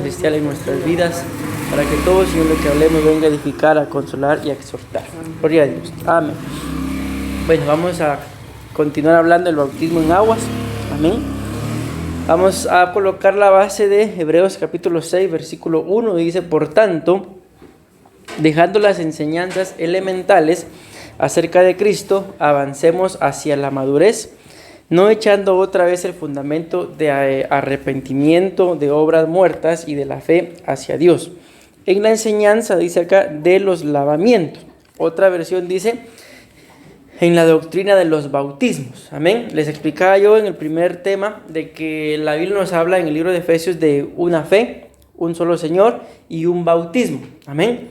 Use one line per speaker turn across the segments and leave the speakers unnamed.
celestial en nuestras vidas, para que todo, Señor, lo que hablemos venga a edificar, a consolar y a exhortar. Gloria a Dios. Amén. Bueno, vamos a continuar hablando del bautismo en aguas. Amén. Vamos a colocar la base de Hebreos capítulo 6, versículo 1. Dice: por tanto, dejando las enseñanzas elementales acerca de Cristo, avancemos hacia la madurez, no echando otra vez el fundamento de arrepentimiento, de obras muertas y de la fe hacia Dios. En la enseñanza, dice acá, de los lavamientos. Otra versión dice, en la doctrina de los bautismos. Amén. Les explicaba yo en el primer tema de que la Biblia nos habla en el libro de Efesios de una fe, un solo Señor y un bautismo. Amén.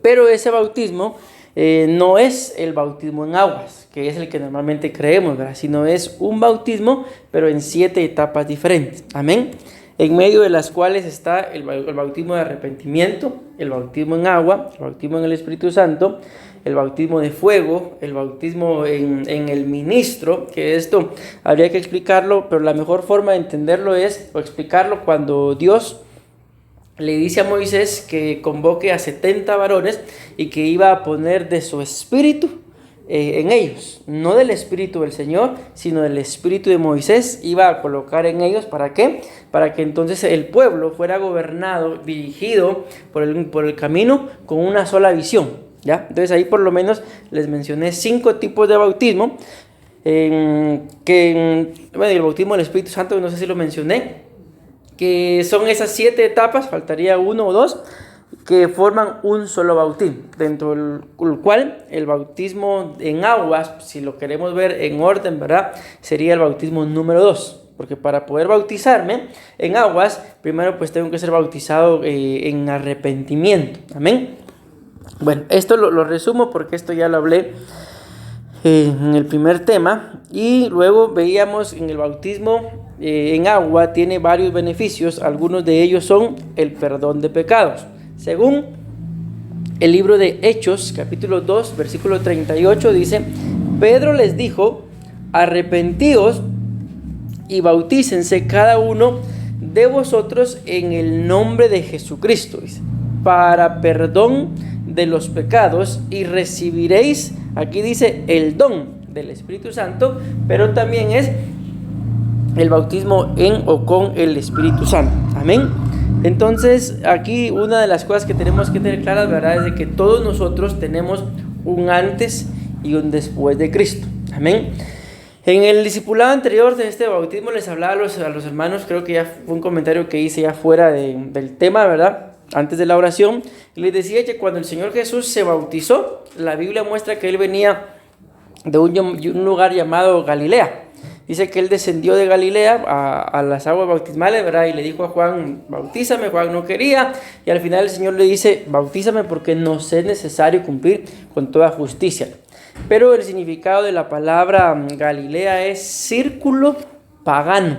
Pero ese bautismo no es el bautismo en aguas, que es el que normalmente creemos, ¿verdad? Sino es un bautismo, pero en 7 etapas diferentes. Amén. En medio de las cuales está el bautismo de arrepentimiento, el bautismo en agua, el bautismo en el Espíritu Santo, el bautismo de fuego, el bautismo en el ministro, que esto habría que explicarlo, pero la mejor forma de entenderlo es, o explicarlo, cuando Dios le dice a Moisés que convoque a 70 varones y que iba a poner de su espíritu en ellos, no del espíritu del Señor, sino del espíritu de Moisés, iba a colocar en ellos. ¿Para qué? Para que entonces el pueblo fuera gobernado, dirigido por el camino con una sola visión, ¿ya? Entonces ahí por lo menos les mencioné 5 tipos de bautismo, el bautismo del Espíritu Santo, no sé si lo mencioné, que son esas 7 etapas, faltaría 1 o 2, que forman un solo bautismo, dentro del cual el bautismo en aguas, si lo queremos ver en orden, ¿verdad?, sería el bautismo número 2, porque para poder bautizarme en aguas, primero pues tengo que ser bautizado en arrepentimiento. Amén. Bueno, esto lo resumo porque esto ya lo hablé en el primer tema, y luego veíamos en el bautismo en agua tiene varios beneficios. Algunos de ellos son el perdón de pecados. Según el libro de Hechos, capítulo 2, versículo 38, dice: Pedro les dijo: arrepentíos y bautícense cada uno de vosotros en el nombre de Jesucristo, dice, para perdón de los pecados, y recibiréis, aquí dice, el don del Espíritu Santo, pero también es el bautismo en o con el Espíritu Santo. Amén. Entonces aquí una de las cosas que tenemos que tener claras, ¿verdad?, es de que todos nosotros tenemos un antes y un después de Cristo. Amén. En el discipulado anterior de este bautismo les hablaba a los hermanos, creo que ya fue un comentario que hice ya fuera del tema, ¿verdad?, antes de la oración, y les decía que cuando el Señor Jesús se bautizó, la Biblia muestra que Él venía de un lugar llamado Galilea. Dice que Él descendió de Galilea a las aguas bautismales, ¿verdad?, y le dijo a Juan: bautízame. Juan no quería, y al final el Señor le dice: bautízame porque nos es necesario cumplir con toda justicia. Pero el significado de la palabra Galilea es círculo pagano.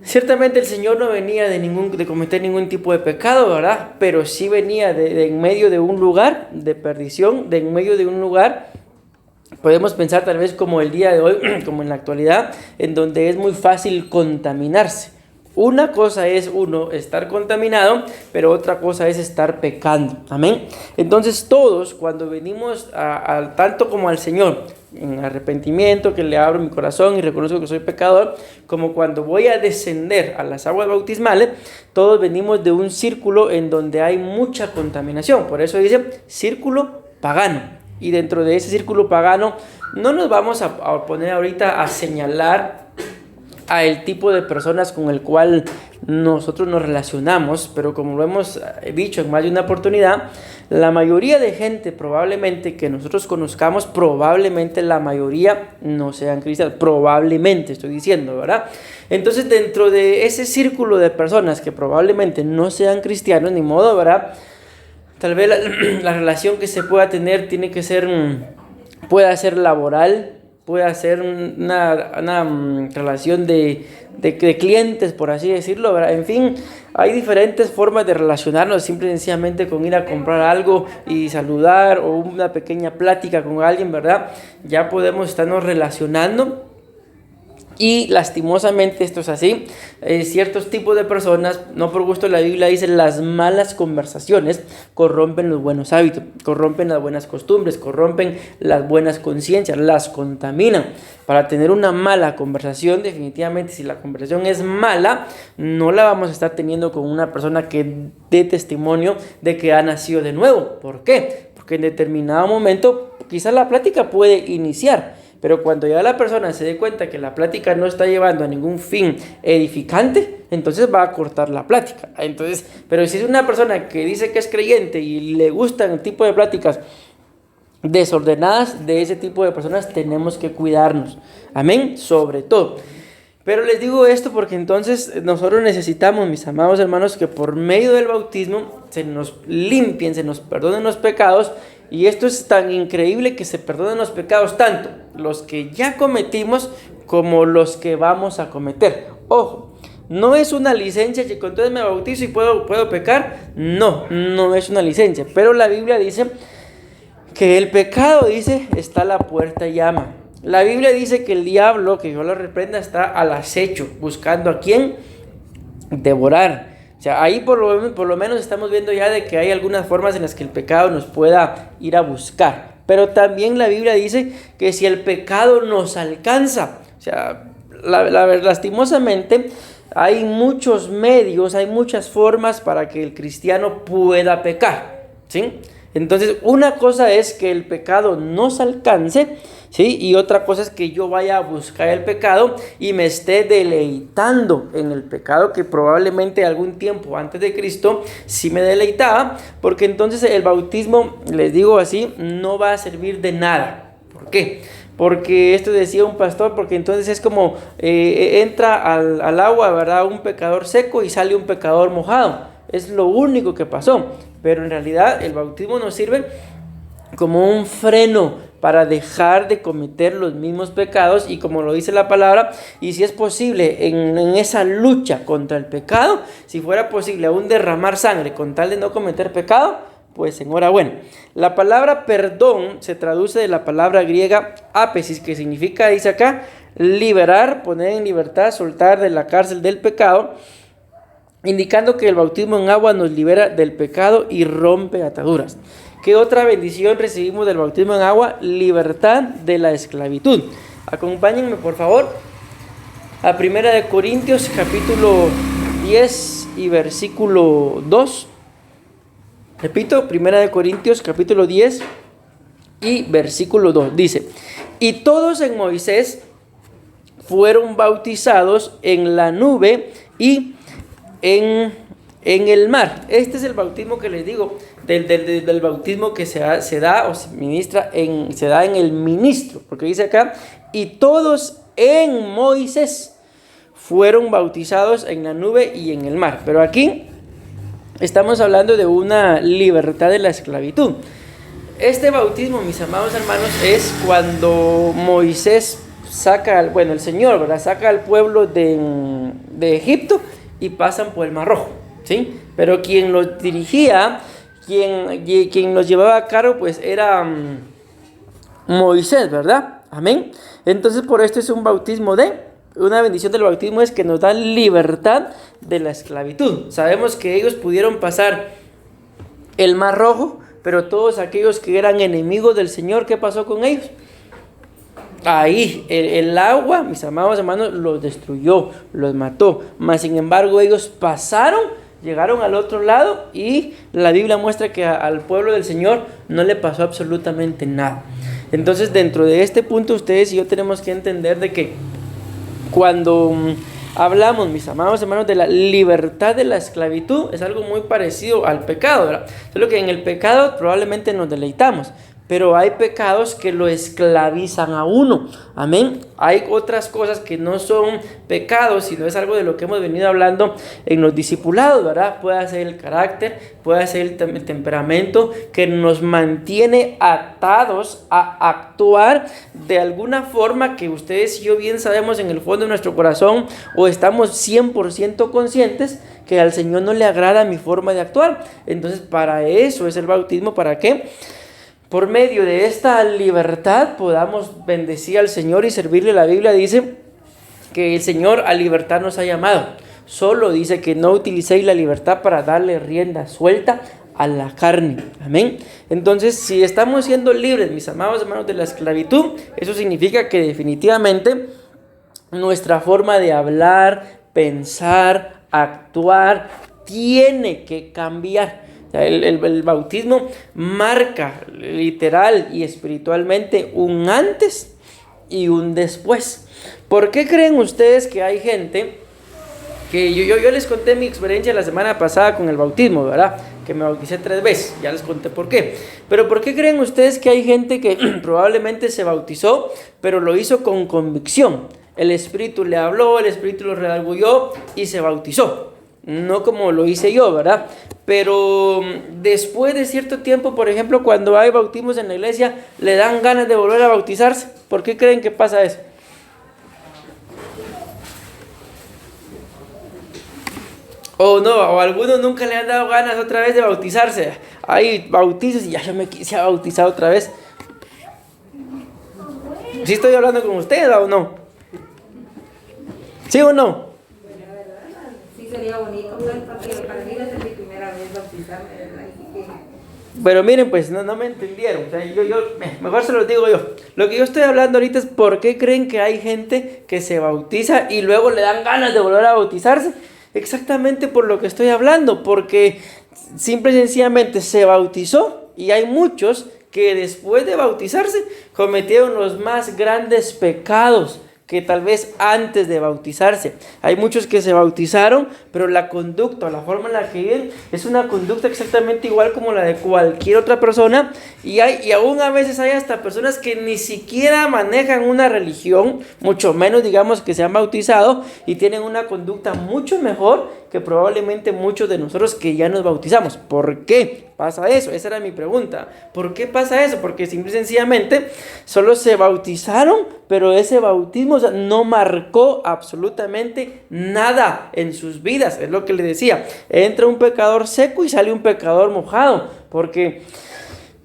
Ciertamente el Señor no venía de cometer ningún tipo de pecado, ¿verdad?, pero sí venía de en medio de un lugar de perdición, de en medio de un lugar, podemos pensar tal vez como el día de hoy, como en la actualidad, en donde es muy fácil contaminarse. Una cosa es estar contaminado, pero otra cosa es estar pecando. Amén. Entonces todos, cuando venimos tanto como al Señor en arrepentimiento, que le abro mi corazón y reconozco que soy pecador, como cuando voy a descender a las aguas bautismales, todos venimos de un círculo en donde hay mucha contaminación. Por eso dice círculo pagano. Y dentro de ese círculo pagano no nos vamos a poner ahorita a señalar a el tipo de personas con el cual nosotros nos relacionamos, pero como lo hemos dicho en más de una oportunidad, la mayoría de gente probablemente que nosotros conozcamos, probablemente la mayoría no sean cristianos, probablemente estoy diciendo, ¿verdad? Entonces dentro de ese círculo de personas que probablemente no sean cristianos, ni modo, ¿verdad?, tal vez la relación que se pueda tener pueda ser laboral, puede ser una relación de clientes, por así decirlo, ¿verdad? En fin, hay diferentes formas de relacionarnos, simple y sencillamente con ir a comprar algo y saludar, o una pequeña plática con alguien, ¿verdad? Ya podemos estarnos relacionando Y lastimosamente esto es así. Ciertos tipos de personas, no por gusto la Biblia dice, las malas conversaciones corrompen los buenos hábitos, corrompen las buenas costumbres, corrompen las buenas conciencias, las contaminan. Para tener una mala conversación, definitivamente si la conversación es mala, no la vamos a estar teniendo con una persona que dé testimonio de que ha nacido de nuevo. ¿Por qué? Porque en determinado momento quizás la plática puede iniciar, pero cuando ya la persona se dé cuenta que la plática no está llevando a ningún fin edificante, entonces va a cortar la plática. Entonces, pero si es una persona que dice que es creyente y le gustan el tipo de pláticas desordenadas, de ese tipo de personas tenemos que cuidarnos. Amén, sobre todo. Pero les digo esto porque entonces nosotros necesitamos, mis amados hermanos, que por medio del bautismo se nos limpien, se nos perdonen los pecados. Y esto es tan increíble que se perdonen los pecados, tanto los que ya cometimos como los que vamos a cometer. Ojo, no es una licencia que entonces me bautizo y puedo pecar. No es una licencia. Pero la Biblia dice que el pecado, dice, está a la puerta y llama. La Biblia dice que el diablo, que Dios lo reprenda, está al acecho, buscando a quién devorar. O sea, ahí por lo menos estamos viendo ya de que hay algunas formas en las que el pecado nos pueda ir a buscar. Pero también la Biblia dice que si el pecado nos alcanza, o sea, lastimosamente hay muchos medios, hay muchas formas para que el cristiano pueda pecar, ¿sí? Entonces, una cosa es que el pecado nos alcance, ¿sí? Y otra cosa es que yo vaya a buscar el pecado y me esté deleitando en el pecado, que probablemente algún tiempo antes de Cristo sí me deleitaba, porque entonces el bautismo, les digo así, no va a servir de nada. ¿Por qué? Porque esto decía un pastor, porque entonces es como entra al agua, ¿verdad?, un pecador seco y sale un pecador mojado. Es lo único que pasó. Pero en realidad el bautismo nos sirve como un freno para dejar de cometer los mismos pecados, y como lo dice la palabra, y si es posible en esa lucha contra el pecado, si fuera posible aún derramar sangre con tal de no cometer pecado, pues enhorabuena. La palabra perdón se traduce de la palabra griega ápesis, que significa, dice acá, liberar, poner en libertad, soltar de la cárcel del pecado, indicando que el bautismo en agua nos libera del pecado y rompe ataduras. ¿Qué otra bendición recibimos del bautismo en agua? Libertad de la esclavitud. Acompáñenme por favor a 1 Corintios capítulo 10 y versículo 2. Repito, 1 Corintios capítulo 10 y versículo 2. Dice: y todos en Moisés fueron bautizados en la nube y en el mar. Este es el bautismo que les digo, del bautismo que se da o se ministra se da en el ministro, porque dice acá: y todos en Moisés fueron bautizados en la nube y en el mar. Pero aquí estamos hablando de una libertad de la esclavitud. Este bautismo, mis amados hermanos, es cuando Moisés el Señor, ¿verdad?, saca al pueblo de Egipto y pasan por el Mar Rojo, ¿sí? Pero quien los dirigía, quien los llevaba a cabo, pues era Moisés, ¿verdad? Amén. Entonces, por esto es un bautismo una bendición del bautismo es que nos da libertad de la esclavitud. Sabemos que ellos pudieron pasar el Mar Rojo, pero todos aquellos que eran enemigos del Señor, ¿qué pasó con ellos? Ahí el agua, mis amados hermanos, los destruyó, los mató. Mas sin embargo ellos pasaron, llegaron al otro lado, y la Biblia muestra que al pueblo del Señor no le pasó absolutamente nada. Entonces, dentro de este punto, ustedes y yo tenemos que entender de que cuando hablamos, mis amados hermanos, de la libertad de la esclavitud, es algo muy parecido al pecado, ¿verdad? Solo que en el pecado probablemente nos deleitamos, pero hay pecados que lo esclavizan a uno. Amén. Hay otras cosas que no son pecados, sino es algo de lo que hemos venido hablando en los discipulados, ¿verdad? Puede ser el carácter, puede ser el temperamento, que nos mantiene atados a actuar de alguna forma que ustedes y yo bien sabemos en el fondo de nuestro corazón, o estamos 100% conscientes que al Señor no le agrada mi forma de actuar. Entonces, para eso es el bautismo. ¿Para qué? Por medio de esta libertad podamos bendecir al Señor y servirle. La Biblia dice que el Señor a libertad nos ha llamado. Solo dice que no utilicéis la libertad para darle rienda suelta a la carne. Amén. Entonces, si estamos siendo libres, mis amados hermanos, de la esclavitud, eso significa que definitivamente nuestra forma de hablar, pensar, actuar, tiene que cambiar. El bautismo marca literal y espiritualmente un antes y un después. ¿Por qué creen ustedes que hay gente que yo les conté mi experiencia la semana pasada con el bautismo, ¿verdad? Que me bauticé 3 veces, ya les conté por qué. Pero ¿por qué creen ustedes que hay gente que probablemente se bautizó, pero lo hizo con convicción? El Espíritu le habló, el Espíritu lo redarguyó y se bautizó. No como lo hice yo, ¿verdad? Pero después de cierto tiempo, por ejemplo, cuando hay bautismos en la iglesia, le dan ganas de volver a bautizarse. ¿Por qué creen que pasa eso? O no, o a algunos nunca le han dado ganas otra vez de bautizarse. Hay bautizos y ya yo me quise bautizar otra vez. ¿Sí estoy hablando con ustedes o no? ¿Sí o no?
Sí, sería bonito, porque para mí es mi primera vez bautizarme, ¿verdad?
Pero miren, pues no me entendieron. O sea, mejor se los digo yo. Lo que yo estoy hablando ahorita es por qué creen que hay gente que se bautiza y luego le dan ganas de volver a bautizarse. Exactamente por lo que estoy hablando, porque simple y sencillamente se bautizó y hay muchos que después de bautizarse cometieron los más grandes pecados que tal vez antes de bautizarse. Hay muchos que se bautizaron, pero la conducta, la forma en la que viven es una conducta exactamente igual como la de cualquier otra persona, y aún a veces hay hasta personas que ni siquiera manejan una religión, mucho menos digamos que se han bautizado y tienen una conducta mucho mejor que probablemente muchos de nosotros que ya nos bautizamos. ¿Por qué pasa eso? Esa era mi pregunta. ¿Por qué pasa eso? Porque simple y sencillamente solo se bautizaron, pero ese bautismo no marcó absolutamente nada en sus vidas. Es lo que le decía. Entra un pecador seco y sale un pecador mojado. Porque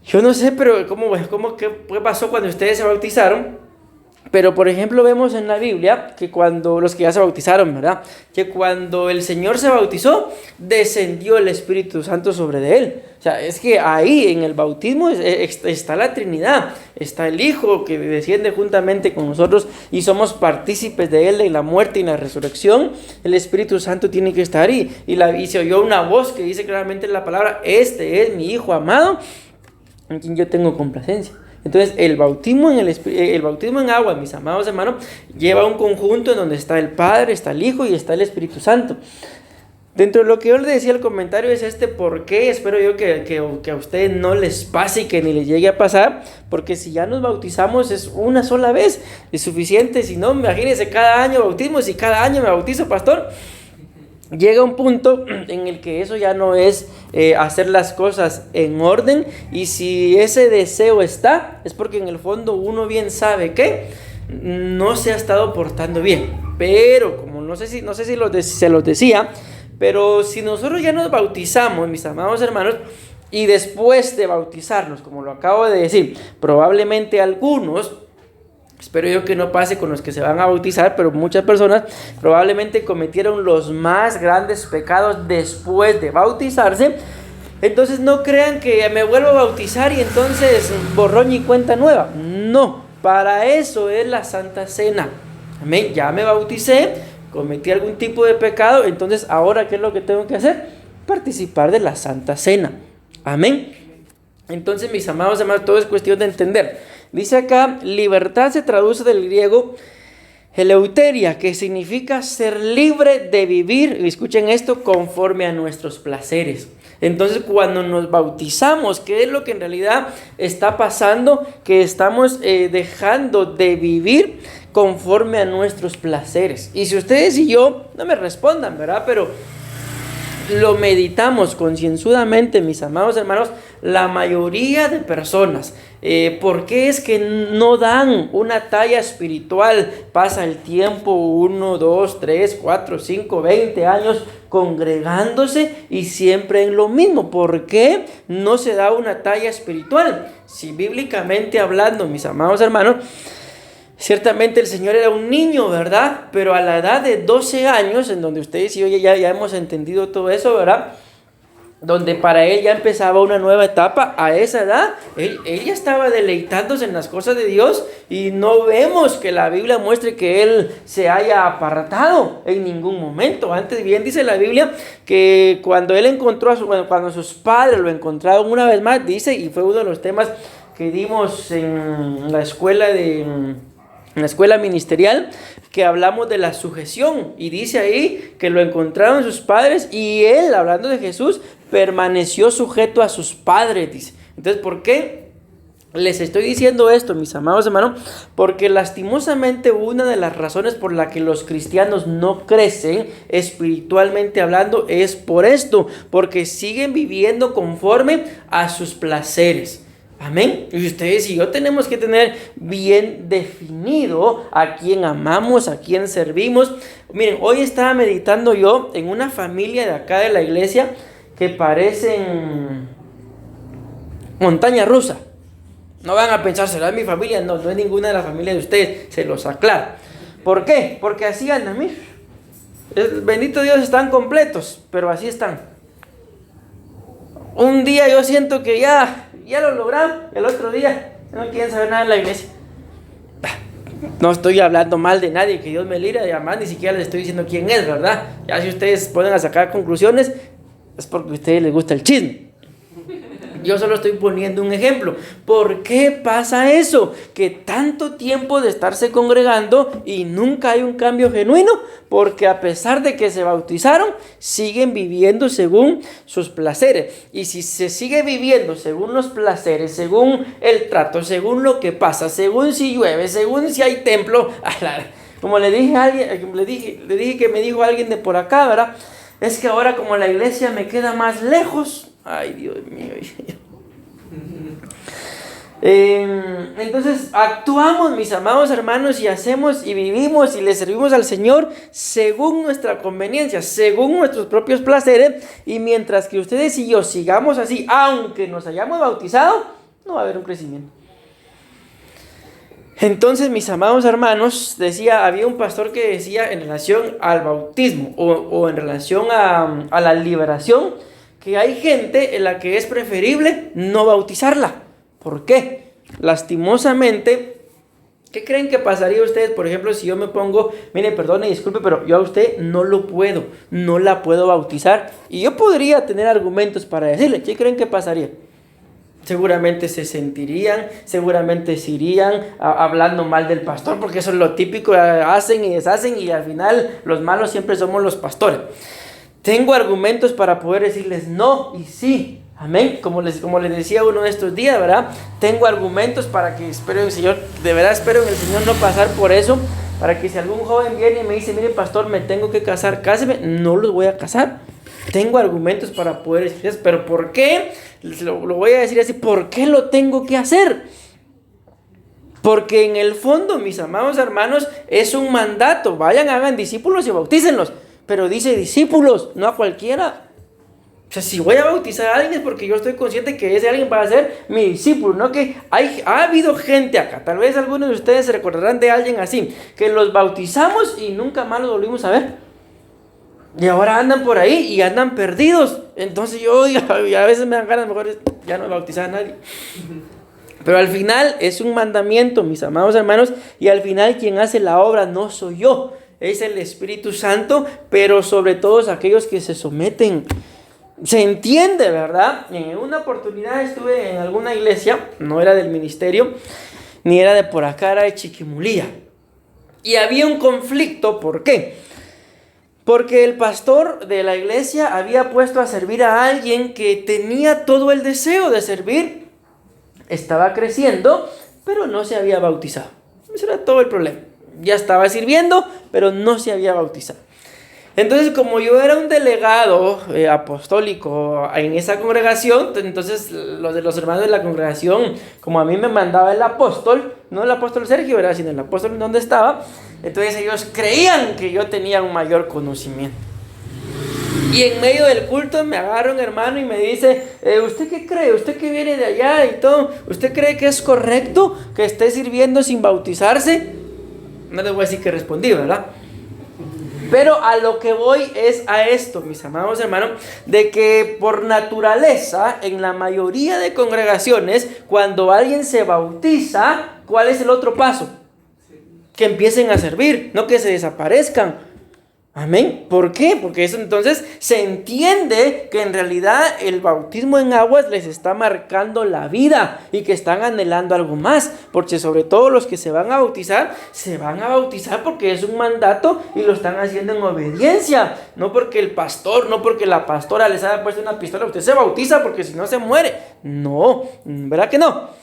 yo no sé, pero ¿qué pasó cuando ustedes se bautizaron? Pero por ejemplo vemos en la Biblia que cuando los que ya se bautizaron, ¿verdad? Que cuando el Señor se bautizó, descendió el Espíritu Santo sobre de él. O sea, es que ahí en el bautismo está la Trinidad, está el Hijo que desciende juntamente con nosotros y somos partícipes de él en la muerte y en la resurrección. El Espíritu Santo tiene que estar ahí. Y se oyó una voz que dice claramente en la palabra: este es mi Hijo amado, en quien yo tengo complacencia. Entonces el bautismo en agua, mis amados hermanos, lleva un conjunto en donde está el Padre, está el Hijo y está el Espíritu Santo. Dentro de lo que yo les decía, el comentario es por qué. Espero yo que a ustedes no les pase y que ni les llegue a pasar, porque si ya nos bautizamos es una sola vez, es suficiente. Si no, imagínense cada año bautismo, si cada año me bautizo, pastor. Llega un punto en el que eso ya no es hacer las cosas en orden, y si ese deseo está, es porque en el fondo uno bien sabe que no se ha estado portando bien. Pero como no sé si se los decía, pero si nosotros ya nos bautizamos, mis amados hermanos, y después de bautizarnos, como lo acabo de decir, probablemente algunos, espero yo que no pase con los que se van a bautizar, pero muchas personas probablemente cometieron los más grandes pecados después de bautizarse. Entonces no crean que me vuelvo a bautizar y entonces borrón y cuenta nueva. No, para eso es la Santa Cena. Amén. Ya me bauticé, cometí algún tipo de pecado, entonces ahora ¿qué es lo que tengo que hacer? Participar de la Santa Cena. Amén. Entonces, mis amados hermanos, todo es cuestión de entender. Dice acá, libertad se traduce del griego eleuteria, que significa ser libre de vivir, escuchen esto, conforme a nuestros placeres. Entonces, cuando nos bautizamos, ¿qué es lo que en realidad está pasando? Que estamos dejando de vivir conforme a nuestros placeres. Y si ustedes y yo, no me respondan, ¿verdad? Pero lo meditamos concienzudamente, mis amados hermanos, la mayoría de personas, ¿por qué es que no dan una talla espiritual? Pasa el tiempo, 1, 2, 3, 4, 5, 20 años congregándose y siempre en lo mismo. ¿Por qué no se da una talla espiritual? Si bíblicamente hablando, mis amados hermanos, Ciertamente el Señor era un niño, ¿verdad? Pero a la edad de 12 años, en donde ustedes y yo ya hemos entendido todo eso, ¿verdad? Donde para él ya empezaba una nueva etapa, a esa edad, él ya estaba deleitándose en las cosas de Dios y no vemos que la Biblia muestre que él se haya apartado en ningún momento. Antes bien dice la Biblia que cuando él encontró, cuando sus padres lo encontraron una vez más, dice, y fue uno de los temas que dimos en la escuela ministerial, que hablamos de la sujeción, y dice ahí que lo encontraron sus padres y él, hablando de Jesús, permaneció sujeto a sus padres, dice. Entonces, ¿por qué les estoy diciendo esto, mis amados hermanos? Porque lastimosamente una de las razones por la que los cristianos no crecen espiritualmente hablando es por esto, porque siguen viviendo conforme a sus placeres. Amén. Y ustedes y yo tenemos que tener bien definido a quién amamos, a quién servimos. Miren, hoy estaba meditando yo en una familia de acá de la iglesia que parecen montaña rusa. No van a pensar, ¿será mi familia? No, no es ninguna de las familias de ustedes, se los aclaro. ¿Por qué? Porque así andan, miren. Bendito Dios, están completos, pero así están. Un día yo siento que ya lo logramos, el otro día no quieren saber nada en la iglesia. No estoy hablando mal de nadie, que Dios me libre, y además ni siquiera les estoy diciendo quién es, ¿verdad? Ya si ustedes pueden sacar conclusiones, es porque a ustedes les gusta el chisme. Yo solo estoy poniendo un ejemplo. ¿Por qué pasa eso? Que tanto tiempo de estarse congregando y nunca hay un cambio genuino, porque a pesar de que se bautizaron, siguen viviendo según sus placeres. Y si se sigue viviendo según los placeres, según el trato, según lo que pasa, según si llueve, según si hay templo, como le dije a alguien, le dije que me dijo alguien de por acá, ¿verdad? Es que ahora como la iglesia me queda más lejos. Ay, Dios mío. Entonces actuamos, mis amados hermanos, y hacemos y vivimos y le servimos al Señor según nuestra conveniencia, según nuestros propios placeres. Y mientras que ustedes y yo sigamos así, aunque nos hayamos bautizado, no va a haber un crecimiento. Entonces, mis amados hermanos, había un pastor que decía en relación al bautismo o en relación a la liberación, que hay gente en la que es preferible no bautizarla. ¿Por qué? Lastimosamente, ¿qué creen que pasaría a ustedes, por ejemplo, si yo me pongo, mire, perdone, disculpe, pero yo a usted no la puedo bautizar? Y yo podría tener argumentos para decirle, ¿qué creen que pasaría? Seguramente se sentirían, seguramente se irían hablando mal del pastor, porque eso es lo típico, hacen y deshacen, y al final los malos siempre somos los pastores. Tengo argumentos para poder decirles no y sí, amén, como les decía uno de estos días, ¿verdad? Tengo argumentos para que espero en el Señor, de verdad espero en el Señor no pasar por eso, para que si algún joven viene y me dice, mire pastor, me tengo que casar, cáseme, no los voy a casar. Tengo argumentos para poder decirles, pero ¿por qué? Lo voy a decir así, ¿por qué lo tengo que hacer? Porque en el fondo, mis amados hermanos, es un mandato, vayan, hagan discípulos y bautícenlos. Pero dice discípulos, no a cualquiera. O sea, si voy a bautizar a alguien es porque yo estoy consciente que ese alguien va a ser mi discípulo, ¿no? Que ha habido gente acá, tal vez algunos de ustedes se recordarán de alguien así, que los bautizamos y nunca más los volvimos a ver. Y ahora andan por ahí y andan perdidos. Entonces yo a veces me dan ganas, mejor ya no bautizar a nadie. Pero al final es un mandamiento, mis amados hermanos, y al final quien hace la obra no soy yo. Es el Espíritu Santo, pero sobre todo aquellos que se someten. Se entiende, ¿verdad? En una oportunidad estuve en alguna iglesia, no era del ministerio, ni era de por acá, era de Chiquimulía. Y había un conflicto, ¿por qué? Porque el pastor de la iglesia había puesto a servir a alguien que tenía todo el deseo de servir, estaba creciendo, pero no se había bautizado. Ese era todo el problema. Ya estaba sirviendo, pero no se había bautizado. Entonces, como yo era un delegado apostólico en esa congregación, entonces los hermanos de la congregación, como a mí me mandaba el apóstol, no el apóstol Sergio, ¿verdad?, sino el apóstol donde estaba, entonces ellos creían que yo tenía un mayor conocimiento. Y en medio del culto me agarra un hermano y me dice, ¿usted qué cree? ¿Usted que viene de allá y todo? ¿Usted cree que es correcto que esté sirviendo sin bautizarse? No les voy a decir que respondí, ¿verdad? Pero a lo que voy es a esto, mis amados hermanos, de que por naturaleza, en la mayoría de congregaciones, cuando alguien se bautiza, ¿cuál es el otro paso? Que empiecen a servir, no que se desaparezcan. Amén. ¿Por qué? Porque eso entonces se entiende que en realidad el bautismo en aguas les está marcando la vida y que están anhelando algo más. Porque sobre todo los que se van a bautizar porque es un mandato y lo están haciendo en obediencia. No porque el pastor, no porque la pastora les haya puesto una pistola. Usted se bautiza porque si no se muere. No, ¿verdad que no?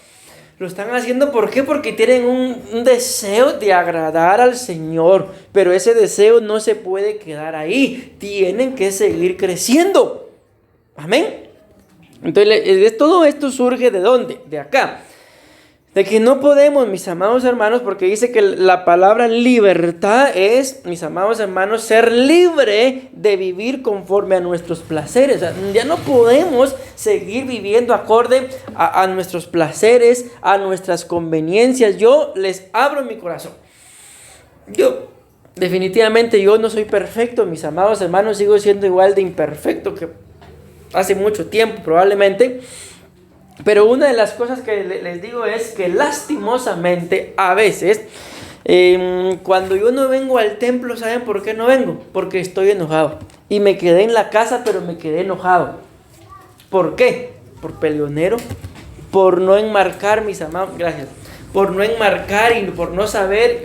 Lo están haciendo, ¿por qué? Porque tienen un deseo de agradar al Señor. Pero ese deseo no se puede quedar ahí. Tienen que seguir creciendo. Amén. Entonces, todo esto surge ¿de dónde? De acá. De que no podemos, mis amados hermanos, porque dice que la palabra libertad es, mis amados hermanos, ser libre de vivir conforme a nuestros placeres. O sea, ya no podemos seguir viviendo acorde a nuestros placeres, a nuestras conveniencias. Yo les abro mi corazón. Definitivamente yo no soy perfecto, mis amados hermanos, sigo siendo igual de imperfecto que hace mucho tiempo probablemente. Pero una de las cosas que les digo es que lastimosamente a veces cuando yo no vengo al templo, ¿saben por qué no vengo? Porque estoy enojado. Y me quedé en la casa, pero me quedé enojado. ¿Por qué? Por peleonero, por no enmarcar, mis amados, gracias, por no enmarcar y por no saber,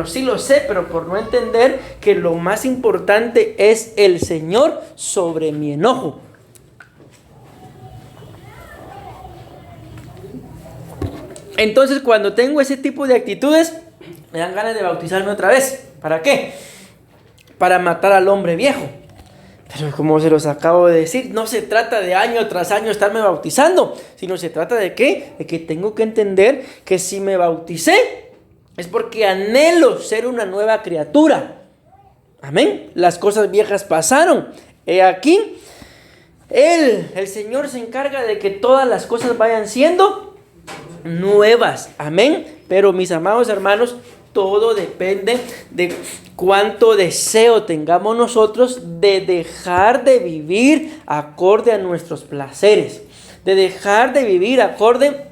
sí lo sé, pero por no entender que lo más importante es el Señor sobre mi enojo. Entonces, cuando tengo ese tipo de actitudes, me dan ganas de bautizarme otra vez. ¿Para qué? Para matar al hombre viejo. Pero como se los acabo de decir, no se trata de año tras año estarme bautizando, sino se trata de ¿qué? De que tengo que entender que si me bauticé, es porque anhelo ser una nueva criatura. Amén. Las cosas viejas pasaron. He aquí, el Señor se encarga de que todas las cosas vayan siendo nuevas, amén. Pero mis amados hermanos, todo depende de cuánto deseo tengamos nosotros de dejar de vivir acorde a nuestros placeres, de dejar de vivir acorde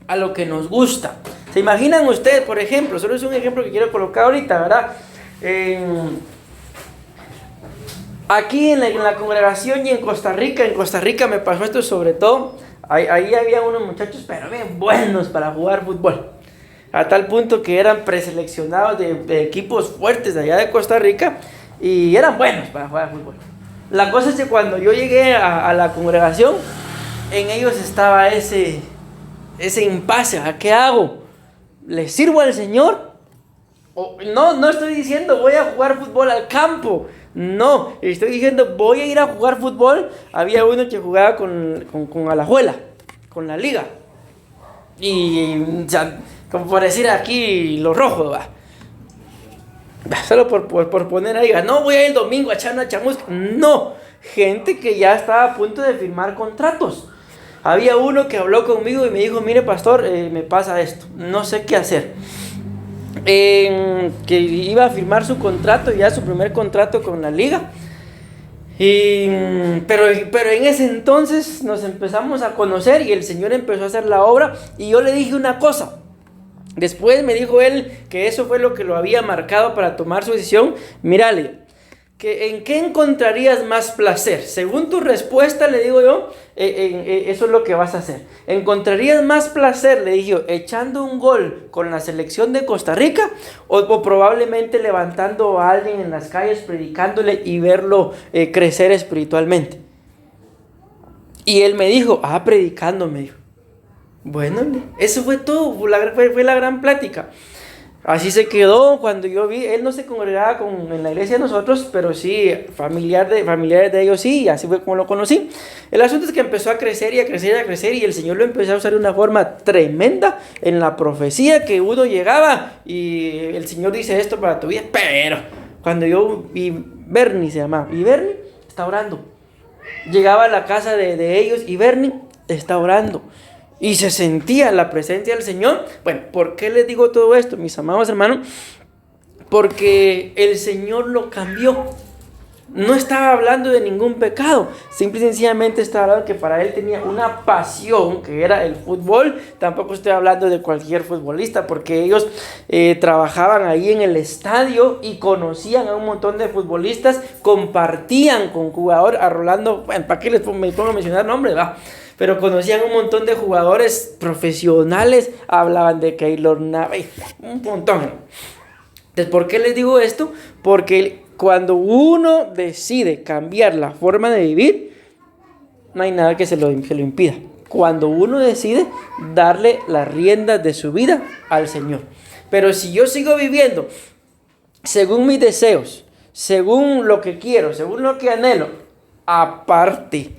a lo que nos gusta. ¿Se imaginan ustedes, por ejemplo? Solo es un ejemplo que quiero colocar ahorita, ¿verdad? Aquí en la congregación y en Costa Rica me pasó esto sobre todo. Ahí había unos muchachos, pero bien buenos para jugar fútbol. A tal punto que eran preseleccionados de equipos fuertes de allá de Costa Rica. Y eran buenos para jugar fútbol. La cosa es que cuando yo llegué a la congregación, en ellos estaba ese impasse. ¿Qué hago? ¿Le sirvo al Señor? No estoy diciendo voy a jugar fútbol al campo. No, estoy diciendo voy a ir a jugar fútbol. Había uno que jugaba con Alajuela, con la liga. Y como por decir aquí los rojos, va. Solo por poner ahí, no voy a ir el domingo a echar una chamusca. No, gente que ya estaba a punto de firmar contratos. Había uno que habló conmigo y me dijo, mire pastor, me pasa esto, no sé qué hacer. Que iba a firmar su contrato, ya su primer contrato con la liga. Pero en ese entonces nos empezamos a conocer y el Señor empezó a hacer la obra. Y yo le dije una cosa. Después me dijo él que eso fue lo que lo había marcado para tomar su decisión. Mírale, ¿en qué encontrarías más placer? Según tu respuesta, le digo yo, eso es lo que vas a hacer. ¿Encontrarías más placer, le dije yo, echando un gol con la selección de Costa Rica o probablemente levantando a alguien en las calles, predicándole y verlo crecer espiritualmente? Y él me dijo, predicando, me dijo. Bueno, eso fue todo, fue la gran plática. Así se quedó. Cuando yo vi, él no se congregaba en la iglesia de nosotros, pero sí, familiares de ellos sí, y así fue como lo conocí. El asunto es que empezó a crecer y a crecer y a crecer, y el Señor lo empezó a usar de una forma tremenda en la profecía, que uno llegaba y el Señor dice esto para tu vida. Pero cuando yo vi, Bernie se llamaba, y Bernie está orando. Llegaba a la casa de ellos y Bernie está orando. Y se sentía la presencia del Señor. Bueno, ¿por qué les digo todo esto, mis amados hermanos? porque el Señor lo cambió. No estaba hablando de ningún pecado, simple y sencillamente estaba hablando que para él tenía una pasión que era el fútbol. Tampoco estoy hablando de cualquier futbolista, porque ellos trabajaban ahí en el estadio y conocían a un montón de futbolistas, compartían con jugadores, a Rolando, bueno, ¿para qué me pongo a mencionar nombres, va? Pero conocían un montón de jugadores profesionales, hablaban de Keylor Navas, un montón. Entonces, ¿por qué les digo esto? Porque cuando uno decide cambiar la forma de vivir, no hay nada que se lo impida. Cuando uno decide darle las riendas de su vida al Señor. Pero si yo sigo viviendo según mis deseos, según lo que quiero, según lo que anhelo, aparte,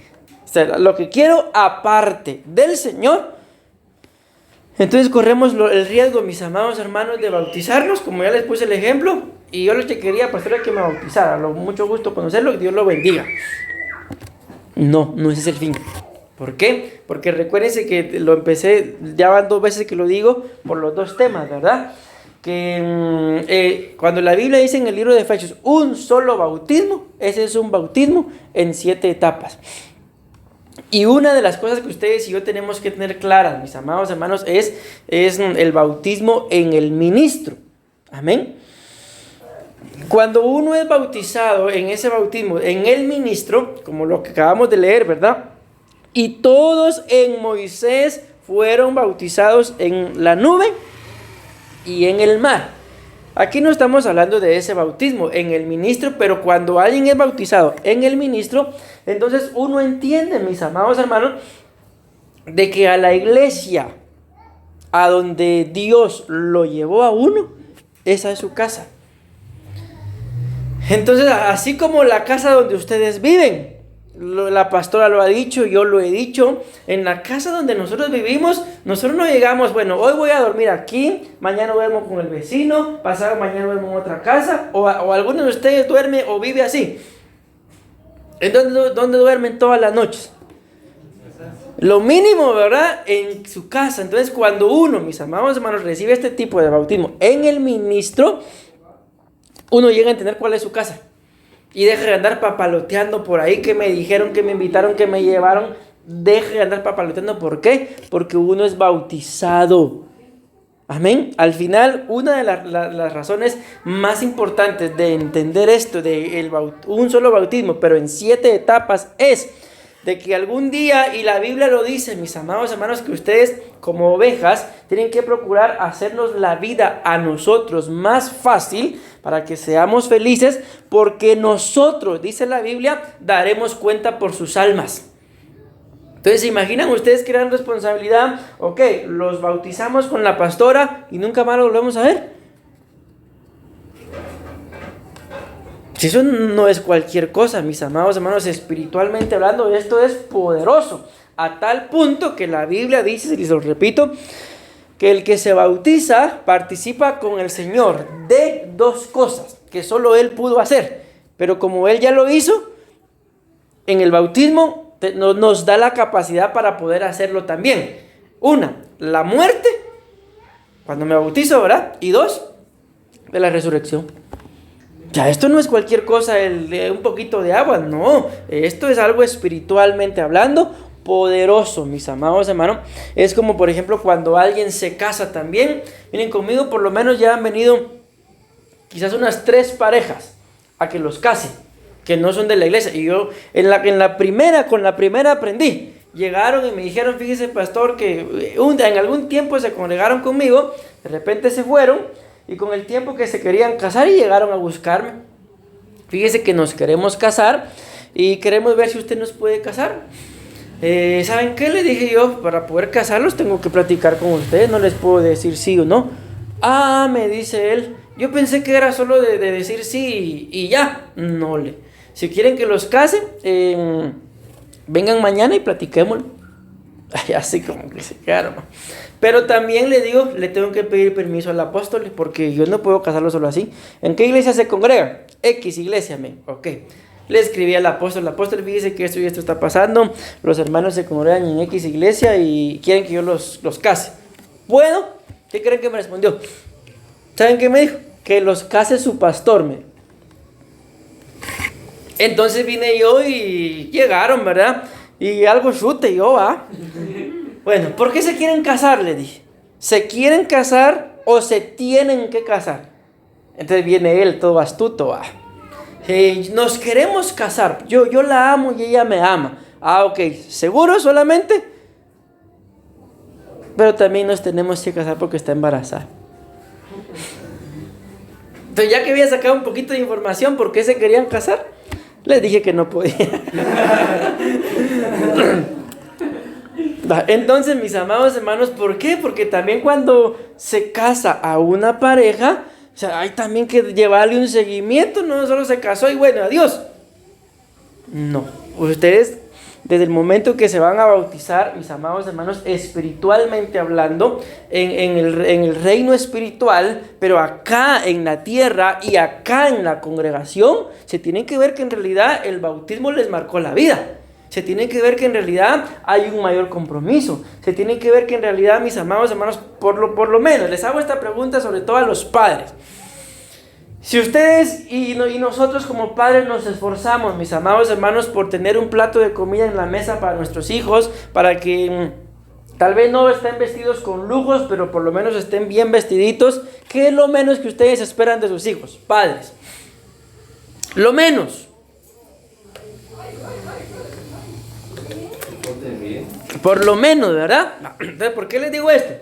o sea, lo que quiero aparte del Señor, entonces corremos el riesgo, mis amados hermanos, de bautizarnos, como ya les puse el ejemplo, y yo lo que quería, pastor, era que me bautizara. Mucho gusto conocerlo, que Dios lo bendiga. No ese es el fin. ¿Por qué? Porque recuérdense que lo empecé, ya van 2 veces que lo digo, por los 2 temas, ¿verdad? Que cuando la Biblia dice en el libro de Efesios, un solo bautismo, ese es un bautismo en 7 etapas. Y una de las cosas que ustedes y yo tenemos que tener claras, mis amados hermanos, es el bautismo en el ministro. Amén. Cuando uno es bautizado en ese bautismo, en el ministro, como lo que acabamos de leer, ¿verdad? Y todos en Moisés fueron bautizados en la nube y en el mar. Aquí no estamos hablando de ese bautismo en el ministro, pero cuando alguien es bautizado en el ministro, entonces uno entiende, mis amados hermanos, de que a la iglesia, a donde Dios lo llevó a uno, esa es su casa. Entonces, así como la casa donde ustedes viven, la pastora lo ha dicho, yo lo he dicho, en la casa donde nosotros vivimos, nosotros no llegamos, bueno, hoy voy a dormir aquí, mañana duermo con el vecino, pasado mañana duermo en otra casa, o alguno de ustedes duerme o vive así. ¿En dónde duermen todas las noches? Lo mínimo, ¿verdad? En su casa. Entonces, cuando uno, mis amados hermanos, recibe este tipo de bautismo en el ministro, uno llega a entender cuál es su casa. Y deje de andar papaloteando por ahí, que me dijeron, que me invitaron, que me llevaron. Deje de andar papaloteando. ¿Por qué? Porque uno es bautizado. Amén. Al final, una de las razones más importantes de entender esto, de un solo bautismo, pero en 7 etapas, es de que algún día, y la Biblia lo dice, mis amados hermanos, que ustedes como ovejas tienen que procurar hacernos la vida a nosotros más fácil para que seamos felices, porque nosotros, dice la Biblia, daremos cuenta por sus almas. Entonces, ¿se imaginan ustedes qué gran responsabilidad? Ok, los bautizamos con la pastora y nunca más lo volvemos a ver. Si eso no es cualquier cosa, mis amados hermanos, espiritualmente hablando, esto es poderoso. A tal punto que la Biblia dice, y se lo repito, que el que se bautiza participa con el Señor de 2 cosas que solo Él pudo hacer. Pero como Él ya lo hizo, en el bautismo nos da la capacidad para poder hacerlo también. 1, la muerte, cuando me bautizo, ¿verdad? Y 2, de la resurrección. Ya, esto no es cualquier cosa, un poquito de agua, no. Esto es algo espiritualmente hablando poderoso, mis amados hermanos. Es como, por ejemplo, cuando alguien se casa también. Miren, conmigo por lo menos ya han venido quizás unas 3 parejas a que los case, que no son de la iglesia. Y yo con la primera aprendí. Llegaron y me dijeron, fíjese, pastor, que en algún tiempo se congregaron conmigo, de repente se fueron. Y con el tiempo que se querían casar y llegaron a buscarme. Fíjese que nos queremos casar y queremos ver si usted nos puede casar. ¿Saben qué? Le dije yo, para poder casarlos tengo que platicar con ustedes, no les puedo decir sí o no. Ah, me dice él, yo pensé que era solo de decir sí y ya. No, si quieren que los case, vengan mañana y platiquémoslo. Así como que se quedaron. Pero también le digo, le tengo que pedir permiso al apóstol, porque yo no puedo casarlo solo así. ¿En qué iglesia se congrega? X iglesia, ok. Le escribí al apóstol, fíjese que esto y esto está pasando, los hermanos se congregan en X iglesia y quieren que yo los case. ¿Puedo? ¿Qué creen que me respondió? ¿Saben qué me dijo? que los case su pastor. Entonces vine yo y llegaron, ¿verdad? Y algo chute yo, Bueno, ¿por qué se quieren casar? Le dije. ¿Se quieren casar o se tienen que casar? Entonces viene él todo astuto, nos queremos casar. Yo la amo y ella me ama. Ok, ¿seguro solamente? Pero también nos tenemos que casar porque está embarazada. Entonces, ya que había sacado un poquito de información por qué se querían casar, les dije que no podía. Entonces, mis amados hermanos, ¿por qué? Porque también cuando se casa a una pareja, o sea, hay también que llevarle un seguimiento. No solo se casó y bueno, adiós. No, ustedes desde el momento que se van a bautizar, mis amados hermanos, espiritualmente hablando, en el reino espiritual, pero acá en la tierra y acá en la congregación, se tienen que ver que en realidad el bautismo les marcó la vida. Se tiene que ver que en realidad hay un mayor compromiso. Se tiene que ver que en realidad, mis amados hermanos, por lo menos, les hago esta pregunta sobre todo a los padres. Si ustedes y nosotros como padres nos esforzamos, mis amados hermanos, por tener un plato de comida en la mesa para nuestros hijos, para que tal vez no estén vestidos con lujos, pero por lo menos estén bien vestiditos, ¿qué es lo menos que ustedes esperan de sus hijos, padres? Lo menos. Por lo menos, ¿verdad? Entonces, ¿por qué les digo esto?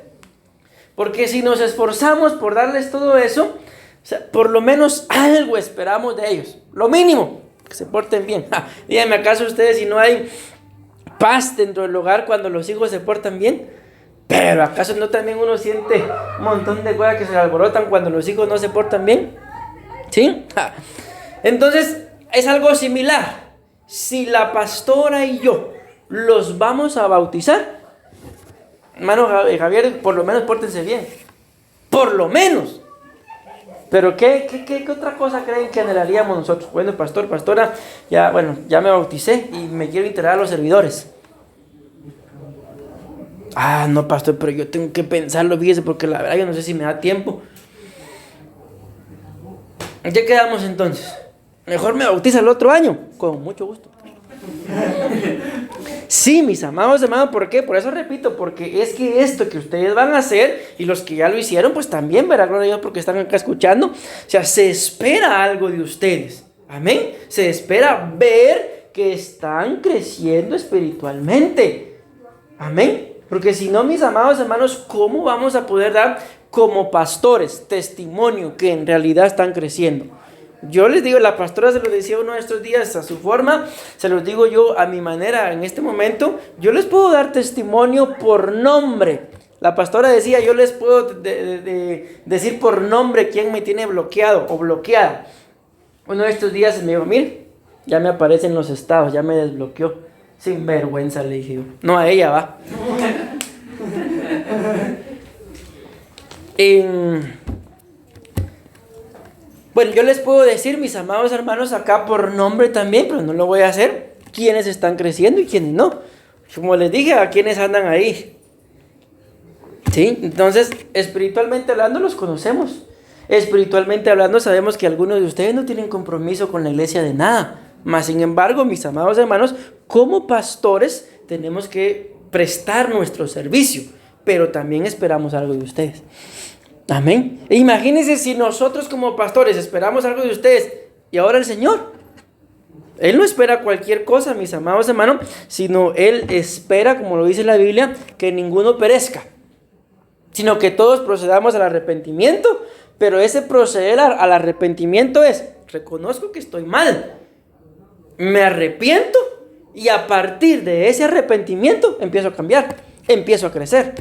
Porque si nos esforzamos por darles todo eso, o sea, por lo menos algo esperamos de ellos. Lo mínimo, que se porten bien. Díganme, ¿acaso ustedes si no hay paz dentro del hogar cuando los hijos se portan bien? Pero ¿acaso no también uno siente un montón de cosas que se alborotan cuando los hijos no se portan bien? ¿Sí? Entonces, es algo similar. Si la pastora y yo los vamos a bautizar, hermano Javier, por lo menos pórtense bien. Por lo menos. Pero ¿qué otra cosa creen que anhelaríamos nosotros? Bueno, pastora, ya me bauticé y me quiero integrar a los servidores. No, pastor, pero yo tengo que pensarlo, fíjese, porque la verdad yo no sé si me da tiempo. ¿Qué quedamos entonces? Mejor me bautiza el otro año. Con mucho gusto. Sí, mis amados hermanos, ¿por qué? Por eso repito, porque es que esto que ustedes van a hacer, y los que ya lo hicieron, pues también, verá, gloria a Dios, porque están acá escuchando, o sea, se espera algo de ustedes, amén, se espera ver que están creciendo espiritualmente, amén, porque si no, mis amados hermanos, ¿cómo vamos a poder dar como pastores testimonio que en realidad están creciendo? Yo les digo, la pastora se lo decía uno de estos días a su forma, se los digo yo a mi manera en este momento. Yo les puedo dar testimonio por nombre. La pastora decía, yo les puedo decir por nombre quién me tiene bloqueado o bloqueada. Uno de estos días me dijo, mire, ya me aparecen los estados, ya me desbloqueó. Sin vergüenza, le dije yo. No a ella, va. Bueno, yo les puedo decir, mis amados hermanos, acá por nombre también, pero no lo voy a hacer. Quiénes están creciendo y quiénes no. Como les dije, a quiénes andan ahí. ¿Sí? Entonces, espiritualmente hablando, los conocemos. Espiritualmente hablando, sabemos que algunos de ustedes no tienen compromiso con la iglesia de nada. Mas, sin embargo, mis amados hermanos, como pastores, tenemos que prestar nuestro servicio. Pero también esperamos algo de ustedes. Amén. E imagínense si nosotros como pastores esperamos algo de ustedes y ahora el Señor. Él no espera cualquier cosa, mis amados hermanos, sino Él espera, como lo dice la Biblia, que ninguno perezca, sino que todos procedamos al arrepentimiento. Pero ese proceder al arrepentimiento es, reconozco que estoy mal, me arrepiento y a partir de ese arrepentimiento empiezo a cambiar, empiezo a crecer.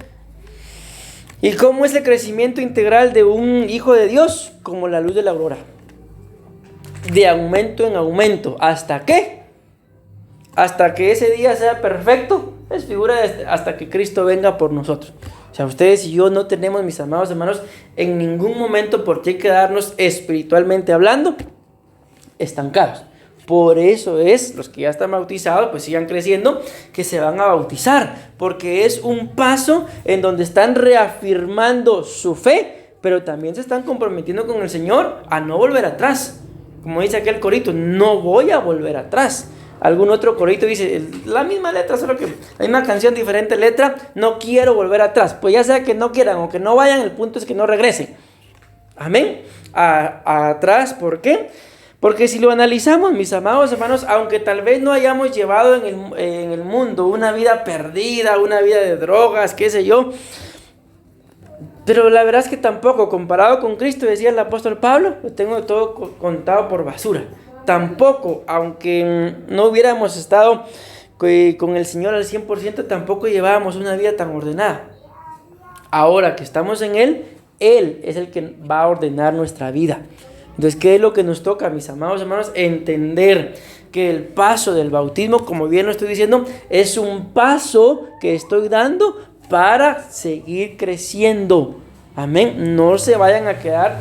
¿Y cómo es el crecimiento integral de un hijo de Dios? Como la luz de la aurora. De aumento en aumento. ¿Hasta qué? Hasta que ese día sea perfecto. Es figura de hasta que Cristo venga por nosotros. O sea, ustedes y yo no tenemos, mis amados hermanos, en ningún momento por qué quedarnos espiritualmente hablando estancados. Por eso es, los que ya están bautizados, pues sigan creciendo, que se van a bautizar. Porque es un paso en donde están reafirmando su fe pero también se están comprometiendo con el Señor a no volver atrás. Como dice aquel corito, no voy a volver atrás. Algún otro corito dice, la misma letra, solo que la misma canción, diferente letra, no quiero volver atrás. Pues ya sea que no quieran o que no vayan, el punto es que no regresen. Amén. Atrás, ¿por qué? Porque si lo analizamos, mis amados hermanos, aunque tal vez no hayamos llevado en el mundo una vida perdida, una vida de drogas, qué sé yo, pero la verdad es que tampoco, comparado con Cristo, decía el apóstol Pablo, lo tengo todo contado por basura. Tampoco, aunque no hubiéramos estado con el Señor al 100%, tampoco llevábamos una vida tan ordenada. Ahora que estamos en Él es el que va a ordenar nuestra vida. Entonces, ¿qué es lo que nos toca, mis amados hermanos? Entender que el paso del bautismo, como bien lo estoy diciendo, es un paso que estoy dando para seguir creciendo. Amén. No se vayan a quedar,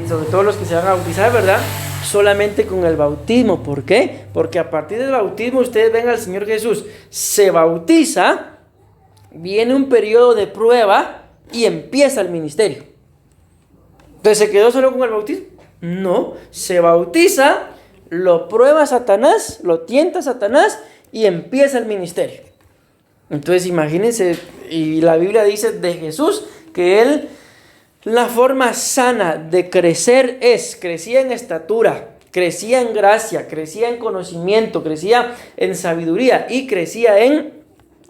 sobre todo los que se van a bautizar, ¿verdad?, solamente con el bautismo. ¿Por qué? Porque a partir del bautismo ustedes ven al Señor Jesús, se bautiza, viene un periodo de prueba y empieza el ministerio. Entonces, ¿se quedó solo con el bautismo? No, se bautiza, lo prueba Satanás, lo tienta Satanás y empieza el ministerio. Entonces imagínense, y la Biblia dice de Jesús que Él, la forma sana de crecer crecía en estatura, crecía en gracia, crecía en conocimiento, crecía en sabiduría y crecía en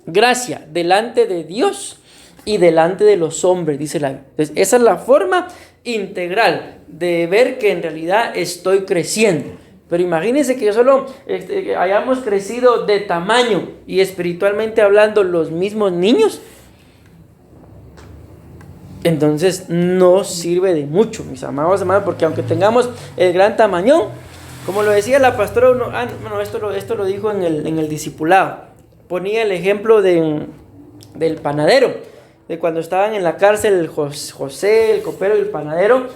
gracia delante de Dios y delante de los hombres, dice la Biblia. Entonces, esa es la forma integral de ver que en realidad estoy creciendo. Pero imagínense que solo hayamos crecido de tamaño y espiritualmente hablando los mismos niños. Entonces no sirve de mucho, mis amados hermanos, porque aunque tengamos el gran tamaño, como lo decía la pastora, esto lo dijo en el discipulado, ponía el ejemplo del panadero, de cuando estaban en la cárcel José, el copero y el panadero,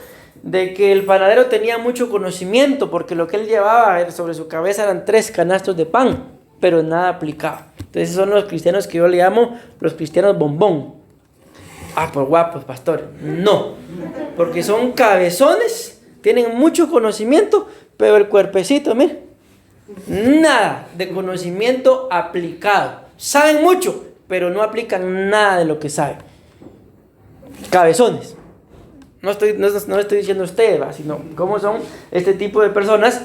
de que el panadero tenía mucho conocimiento, porque lo que él llevaba sobre su cabeza eran 3 canastos de pan, pero nada aplicaba. Entonces son los cristianos que yo le llamo los cristianos bombón. Pues guapos, pastor. No, porque son cabezones, tienen mucho conocimiento, pero el cuerpecito, mire, nada de conocimiento aplicado. Saben mucho, pero no aplican nada de lo que saben. Cabezones. No estoy diciendo usted, sino cómo son este tipo de personas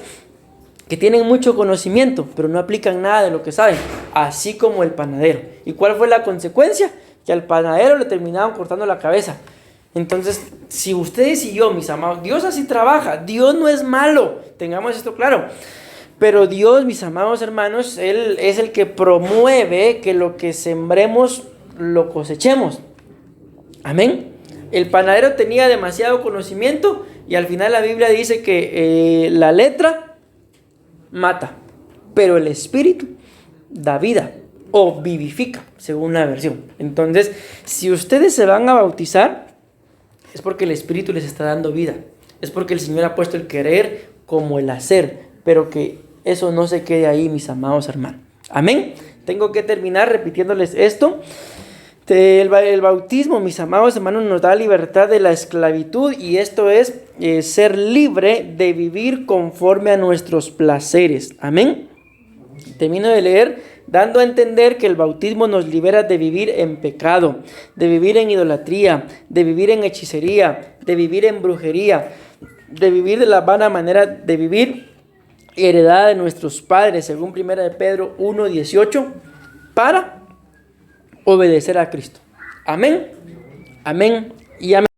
que tienen mucho conocimiento, pero no aplican nada de lo que saben, así como el panadero. ¿Y cuál fue la consecuencia? Que al panadero le terminaban cortando la cabeza. Entonces, si ustedes y yo, mis amados, Dios así trabaja. Dios no es malo, tengamos esto claro. Pero Dios, mis amados hermanos, Él es el que promueve que lo que sembremos lo cosechemos. Amén. El panadero tenía demasiado conocimiento y al final la Biblia dice que la letra mata, pero el espíritu da vida o vivifica, según la versión. Entonces, si ustedes se van a bautizar, es porque el espíritu les está dando vida. Es porque el Señor ha puesto el querer como el hacer, pero que eso no se quede ahí, mis amados hermanos. Amén. Tengo que terminar repitiéndoles esto. El bautismo, mis amados hermanos, nos da libertad de la esclavitud, y esto es ser libre de vivir conforme a nuestros placeres. Amén. Termino de leer dando a entender que el bautismo nos libera de vivir en pecado, de vivir en idolatría, de vivir en hechicería, de vivir en brujería, de vivir de la vana manera de vivir heredada de nuestros padres, según 1 de Pedro 1:18, para obedecer a Cristo. Amén, amén y amén.